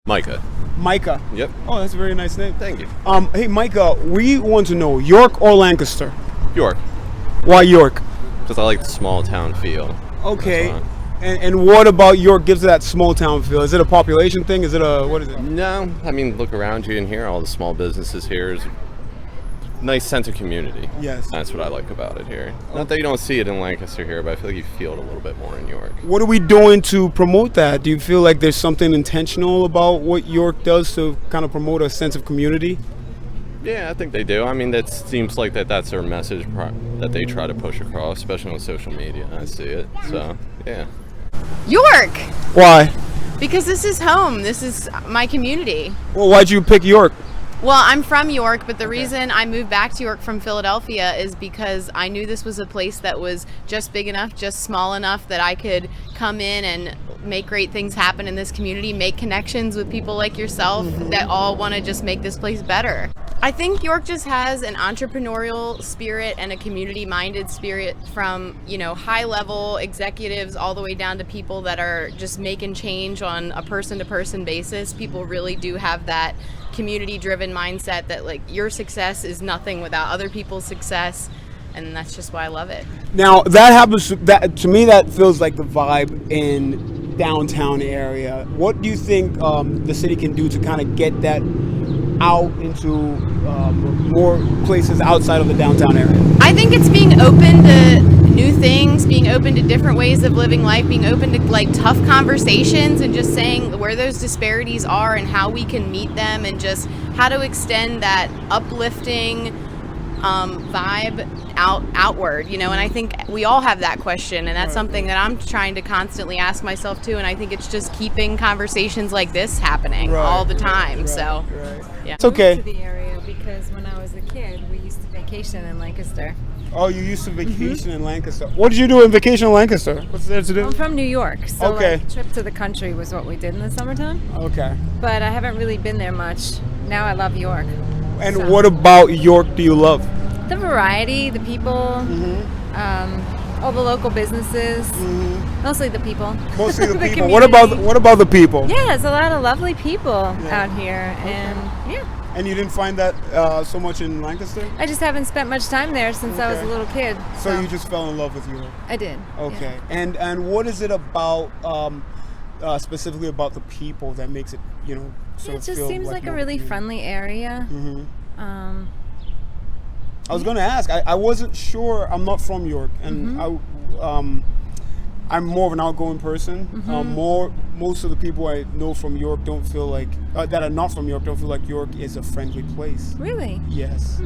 Micah. Micah. Yep. Oh, that's a very nice name. Thank you. Hey, Micah, we want to know York or Lancaster? York. Why York? Because I like the small town feel. Okay. That's why. And what about York gives it that small town feel? Is it a population thing? Is it what is it? No, I mean, look around you and here, all the small businesses here is a nice sense of community. Yes. That's what I like about it here. Not that you don't see it in Lancaster here, but I feel like you feel it a little bit more in York. What are we doing to promote that? Do you feel like there's something intentional about what York does to kind of promote a sense of community? Yeah, I think they do. I mean, that seems like that's their message that they try to push across, especially on social media. I see it. So, yeah. York! Why? Because this is home. This is my community. Well, why'd you pick York? Well, I'm from York, but the reason I moved back to York from Philadelphia is because I knew this was a place that was just big enough, just small enough that I could come in and make great things happen in this community, make connections with people like yourself that all want to just make this place better. I think York just has an entrepreneurial spirit and a community-minded spirit from, high-level executives all the way down to people that are just making change on a person-to-person basis. People really do have that community-driven mindset that, like, your success is nothing without other people's success, and that's just why I love it. Now, that happens, to me, that feels like the vibe in downtown area. What do you think the city can do to kind of get that out into more places outside of the downtown area? I think it's being open to new things, being open to different ways of living life, being open to like tough conversations and just saying where those disparities are and how we can meet them and just how to extend that uplifting vibe outward, and I think we all have that question, and that's something that I'm trying to constantly ask myself too, and I think it's just keeping conversations like this happening all the time. Yeah. It's okay. I moved to the area because when I was a kid, we used to vacation in Lancaster. Oh, you used to vacation in Lancaster. What did you do in vacation in Lancaster? What's there to do? I'm from New York, so Okay. trip to the country was what we did in the summertime. Okay. But I haven't really been there much. Now I love York. And So- what about York do you love? The variety, the people, all the local businesses, mostly the people. Mostly the people. community. What about the people? Yeah, there's a lot of lovely people out here, and yeah. And you didn't find that so much in Lancaster? I just haven't spent much time there since I was a Okay. little kid. So you just fell in love with York? I did. Okay. And what is it about specifically about the people that makes it Yeah. sort It of just feel seems like a more really community? friendly area. I was going to ask. I wasn't sure. I'm not from York, and I'm more of an outgoing person. Most of the people I know from York don't feel like that are not from York don't feel like York is a friendly place. Really? Yes.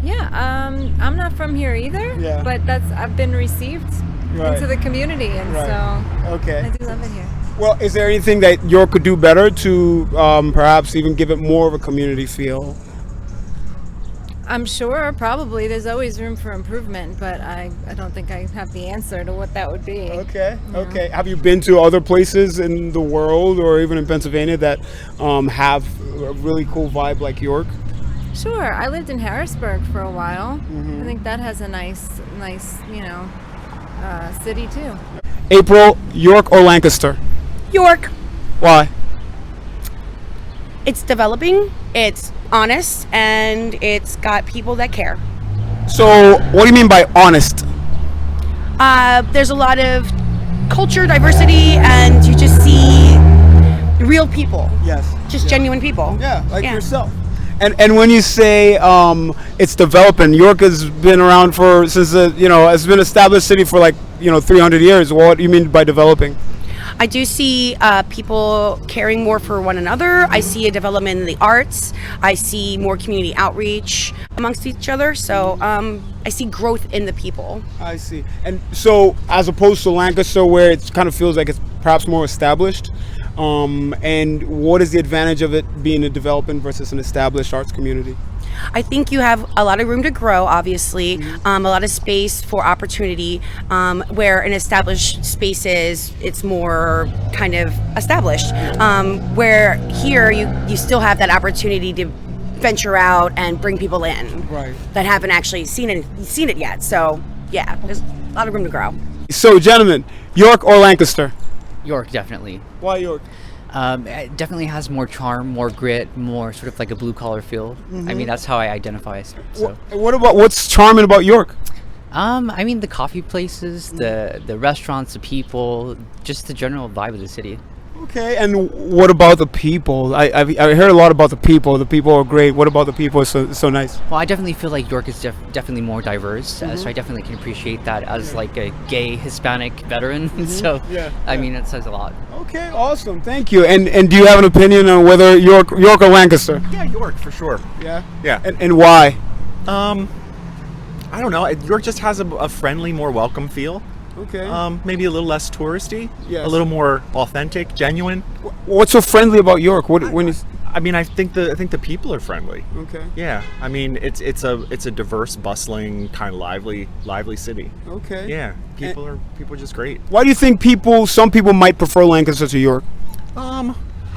Yeah. I'm not from here either. Yeah. But I've been received Right. into the community, and Right. so Okay. I do love it here. Well, is there anything that York could do better to perhaps even give it more of a community feel? I'm sure probably there's always room for improvement, but I don't think I have the answer to what that would be. Okay. Okay. Have you been to other places in the world or even in Pennsylvania that have a really cool vibe like York? Sure. I lived in Harrisburg for a while. I think that has a nice, city too. April, York or Lancaster? York. Why? It's developing, it's honest, and it's got people that care. So, what do you mean by honest? There's a lot of culture, diversity, and you just see real people. Yes. Just genuine people. Yeah, like yourself. And when you say it's developing, York has been around since it's been an established city for 300 years. What do you mean by developing? I do see people caring more for one another. I see a development in the arts. I see more community outreach amongst each other. So I see growth in the people. I see. And so, as opposed to Lancaster, where it kind of feels like it's perhaps more established, and what is the advantage of it being a developing versus an established arts community? I think you have a lot of room to grow, obviously, a lot of space for opportunity, where in established spaces, it's more kind of established. Where here, you still have that opportunity to venture out and bring people in that haven't actually seen it yet. So, yeah, there's a lot of room to grow. So, gentlemen, York or Lancaster? York, definitely. Why York? It definitely has more charm, more grit, more sort of like a blue collar feel. I mean, that's how I identify it. So. What's charming about York? I mean, the coffee places, the restaurants, the people, just the general vibe of the city. Okay, and what about the people? I heard a lot about the people. The people are great. What about the people? Is so nice. Well, I definitely feel like York is definitely more diverse, so I definitely can appreciate that as like a gay Hispanic veteran. So, I mean, it says a lot. Okay, awesome. Thank you. And do you have an opinion on whether York or Lancaster? Yeah, York for sure. Yeah. Yeah. And why? I don't know. York just has a friendly, more welcome feel. Okay. Maybe a little less touristy. Yes. A little more authentic, genuine. What's so friendly about York? I mean, I think the people are friendly. Okay. Yeah. I mean, it's a diverse, bustling, kind of lively city. Okay. Yeah. People are just great. Why do you think some people might prefer Lancaster to York?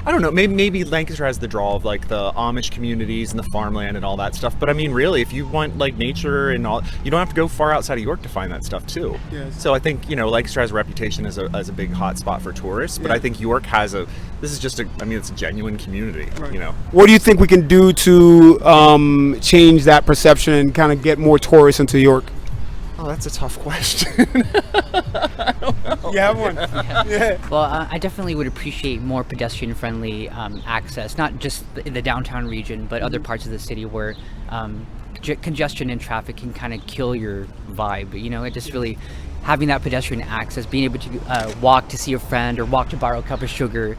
I don't know. Maybe Lancaster has the draw of like the Amish communities and the farmland and all that stuff. But I mean, really, if you want like nature and all, you don't have to go far outside of York to find that stuff too. Yes. So I think Lancaster has a reputation as a big hot spot for tourists. But I think York has it's a genuine community. Right. What do you think we can do to change that perception and kind of get more tourists into York? Oh, that's a tough question. You have one? Yeah. Well, I definitely would appreciate more pedestrian-friendly access, not just in the downtown region, but other parts of the city where congestion and traffic can kind of kill your vibe. It just really having that pedestrian access, being able to walk to see a friend or walk to borrow a cup of sugar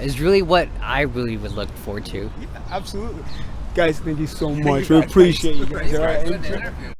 is really what I really would look forward to. Yeah, absolutely. Guys, thank you so much. We appreciate you guys. All right.